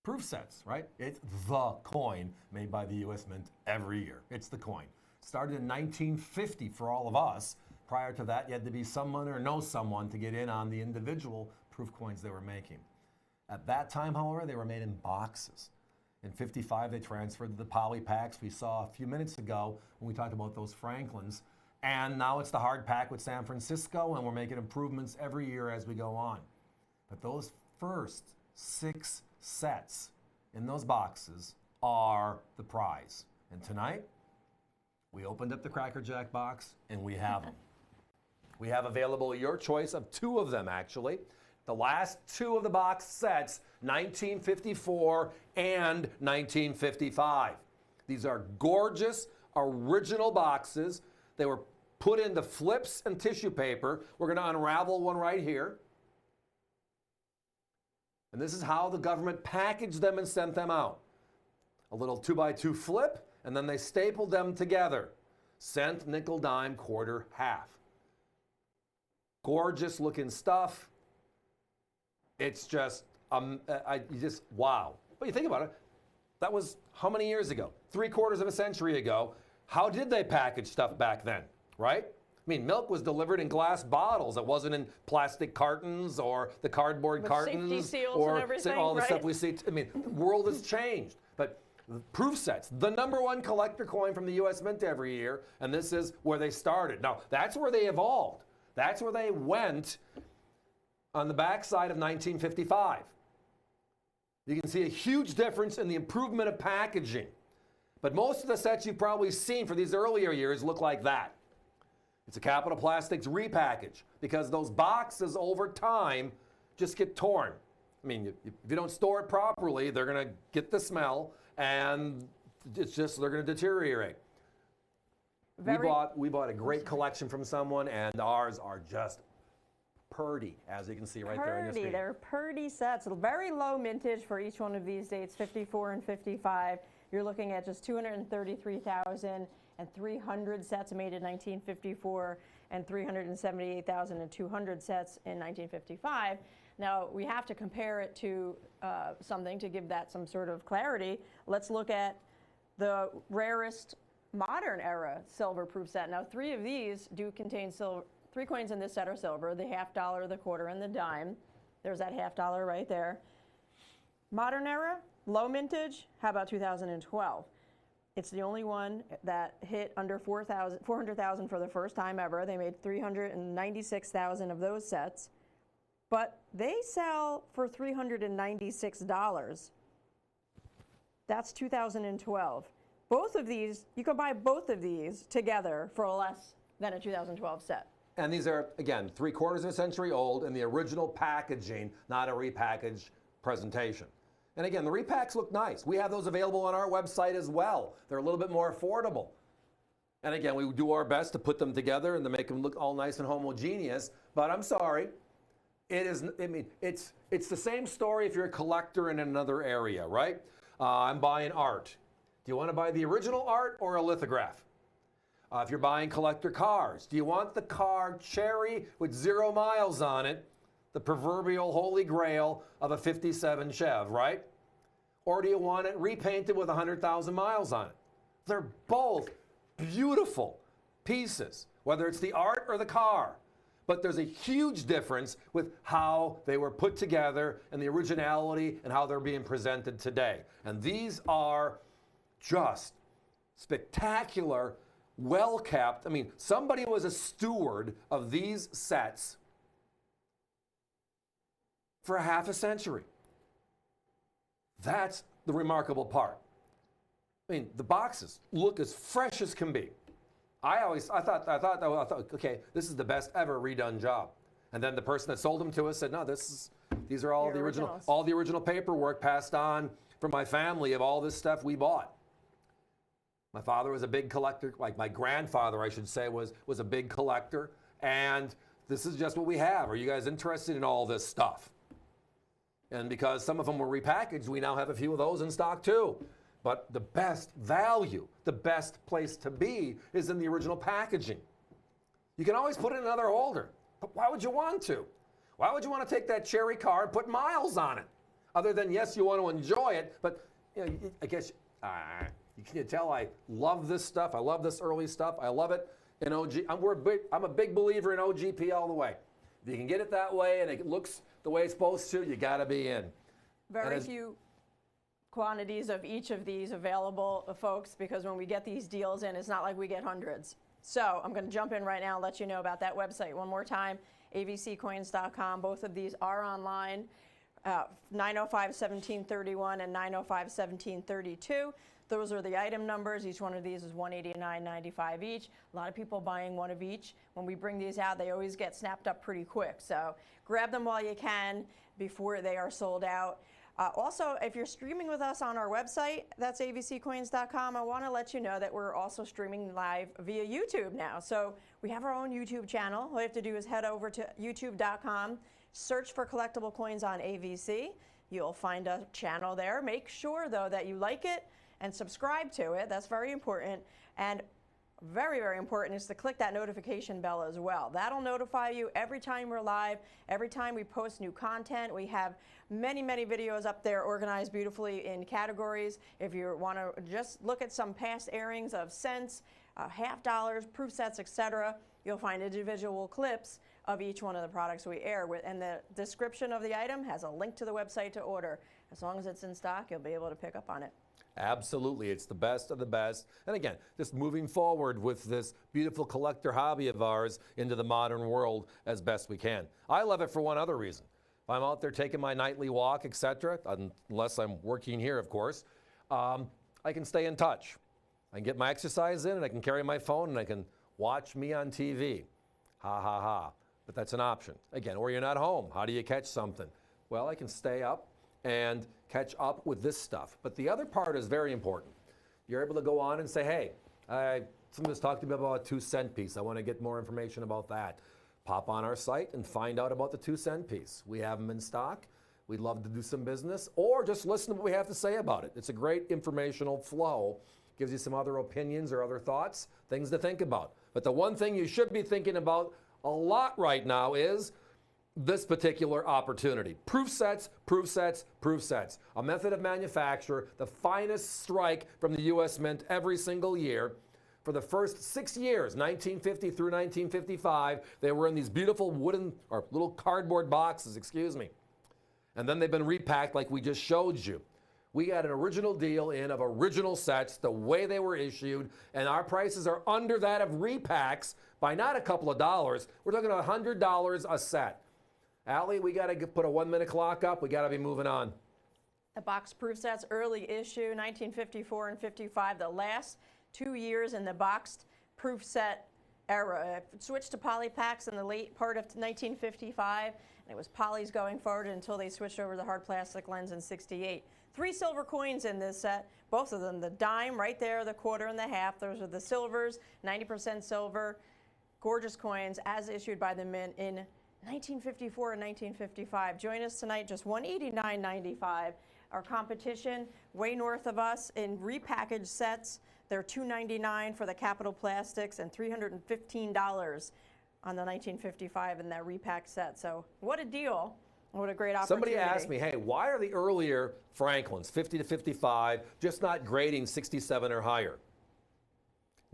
proof sets, right? It's the coin made by the U.S. Mint every year. It's the coin. Started in 1950 for all of us. Prior to that, you had to be someone or know someone to get in on the individual proof coins they were making. At that time, however, they were made in boxes. In 55, they transferred to the poly packs we saw a few minutes ago when we talked about those Franklins. And now it's the hard pack with San Francisco, and we're making improvements every year as we go on. But those first 6 sets in those boxes are the prize. And tonight, we opened up the Cracker Jack box, and we have them. We have available your choice of 2 of them, actually. The last 2 of the box sets, 1954 and 1955. These are gorgeous, original boxes. They were put into flips and tissue paper. We're going to unravel one right here. And this is how the government packaged them and sent them out. A little 2x2 flip, and then they stapled them together. Cent, nickel, dime, quarter, half. Gorgeous looking stuff. It's just, wow. But you think about it, that was how many years ago? 3/4 of a century ago. How did they package stuff back then, right? I mean, milk was delivered in glass bottles. It wasn't in plastic cartons or the cardboard with cartons safety seals or and everything, all the right? stuff we see. I mean, the world has changed. But proof sets, the #1 collector coin from the U.S. Mint every year, and this is where they started. Now, that's where they evolved. That's where they went on the backside of 1955. You can see a huge difference in the improvement of packaging. But most of the sets you've probably seen for these earlier years look like that. It's a Capital Plastics repackage because those boxes over time just get torn. I mean, if you don't store it properly, they're going to get the smell and it's just, they're going to deteriorate. We bought a great collection from someone, and ours are just purdy, as you can see right there on your screen. They're purdy sets. Very low mintage for each one of these dates, 54 and 55. You're looking at just 233,300 sets made in 1954 and 378,200 sets in 1955. Now, we have to compare it to something to give that some sort of clarity. Let's look at the rarest modern era silver proof set. Now, 3 of these do contain silver. 3 coins in this set are silver, the half dollar, the quarter, and the dime. There's that half dollar right there. Modern era, low mintage, how about 2012? It's the only one that hit under 400,000 for the first time ever. They made 396,000 of those sets, but they sell for $396. That's 2012. Both of these, you could buy both of these together for less than a 2012 set. And these are, again, 3/4 of a century old in the original packaging, not a repackaged presentation. And again, the repacks look nice. We have those available on our website as well. They're a little bit more affordable. And again, we do our best to put them together and to make them look all nice and homogeneous. But I'm sorry, it's the same story if you're a collector in another area, right? I'm buying art. Do you want to buy the original art or a lithograph? If you're buying collector cars, do you want the car cherry with 0 miles on it, the proverbial holy grail of a 57 Chev, right? Or do you want it repainted with 100,000 miles on it? They're both beautiful pieces, whether it's the art or the car. But there's a huge difference with how they were put together and the originality and how they're being presented today. And these are just spectacular, well-kept. I mean, somebody was a steward of these sets for half a century. That's the remarkable part. I mean, the boxes look as fresh as can be. I thought, okay, this is the best ever redone job. And then the person that sold them to us said, no, these are all the original paperwork passed on from my family of all this stuff we bought. My father was a big collector, like my grandfather, I should say, was a big collector. And this is just what we have. Are you guys interested in all this stuff? And because some of them were repackaged, we now have a few of those in stock too. But the best value, the best place to be is in the original packaging. You can always put it in another holder, but why would you want to? Why would you want to take that cherry car and put miles on it? other than, yes, you want to enjoy it, but you know, I guess you can tell I love this stuff. I love this early stuff. I love it in OG. I'm a big believer in OGP all the way. If you can get it that way and it looks the way it's supposed to, you got to be in. Very few quantities of each of these available, folks, because when we get these deals in, it's not like we get hundreds. So I'm going to jump in right now and let you know about that website one more time, avccoins.com. Both of these are online, 905-1731 and 905-1732. Those are the item numbers. Each one of these is $189.95 each. A lot of people buying one of each. When we bring these out, they always get snapped up pretty quick. So grab them while you can before they are sold out. Also, if you're streaming with us on our website, that's avccoins.com, I want to let you know that we're also streaming live via YouTube now. So we have our own YouTube channel. All you have to do is head over to youtube.com, search for Collectible Coins on AVC. You'll find a channel there. Make sure, though, that you like it and subscribe to it. That's very important. And very, very important is to click that notification bell as well. That'll notify you every time we're live, every time we post new content. We have many, many videos up there organized beautifully in categories. If you want to just look at some past airings of cents, half dollars, proof sets, etc., you'll find individual clips of each one of the products we air with, and the description of the item has a link to the website to order. As long as it's in stock, you'll be able to pick up on it. Absolutely, it's the best of the best. And again, just moving forward with this beautiful collector hobby of ours into the modern world as best we can. I love it for one other reason. If I'm out there taking my nightly walk, etc., unless I'm working here, of course, I can stay in touch. I can get my exercise in, and I can carry my phone, and I can watch me on TV. Ha, ha, ha. But that's an option. Again, or you're not home. How do you catch something? Well, I can stay up and catch up with this stuff. But the other part is very important. You're able to go on and say, hey, someone was talking to me about a 2-cent piece. I want to get more information about that. Pop on our site and find out about the 2-cent piece. We have them in stock. We'd love to do some business, or just listen to what we have to say about it. It's a great informational flow. Gives you some other opinions or other thoughts, things to think about. But the one thing you should be thinking about a lot right now is this particular opportunity. Proof sets, proof sets, proof sets. A method of manufacture, the finest strike from the U.S. Mint every single year. For the first 6 years, 1950 through 1955, they were in these beautiful wooden, or little cardboard boxes, excuse me. And then they've been repacked like we just showed you. We had an original deal in of original sets, the way they were issued, and our prices are under that of repacks by not a couple of dollars. We're talking $100 a set. Allie, we got to put a 1-minute clock up. We got to be moving on. The box proof sets, early issue, 1954 and 55, the last 2 years in the boxed proof set era. It switched to poly packs in the late part of 1955, and it was polys going forward until they switched over to the hard plastic lens in 68. 3 silver coins in this set, both of them, the dime right there, the quarter and the half. Those are the silvers, 90% silver, gorgeous coins as issued by the Mint in 1954 and 1955. Join us tonight, just $189.95. Our competition, way north of us in repackaged sets. They're $299 for the Capital Plastics and $315 on the 1955 in that repack set. So what a deal. What a great opportunity. Somebody asked me, hey, why are the earlier Franklins, 50 to 55, just not grading 67 or higher?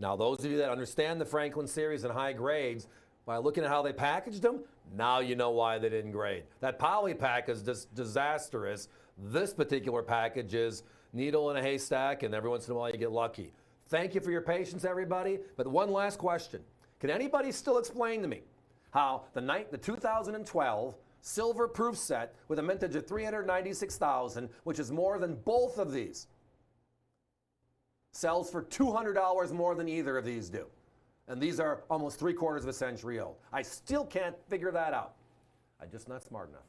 Now, those of you that understand the Franklin series and high grades, by looking at how they packaged them, now you know why they didn't grade. That poly pack is just disastrous. This particular package is needle in a haystack, and every once in a while you get lucky. Thank you for your patience, everybody. But one last question. Can anybody still explain to me how the 2012 silver proof set with a mintage of 396,000, which is more than both of these, sells for $200 more than either of these do? And these are almost 3/4 of a century old. I still can't figure that out. I'm just not smart enough.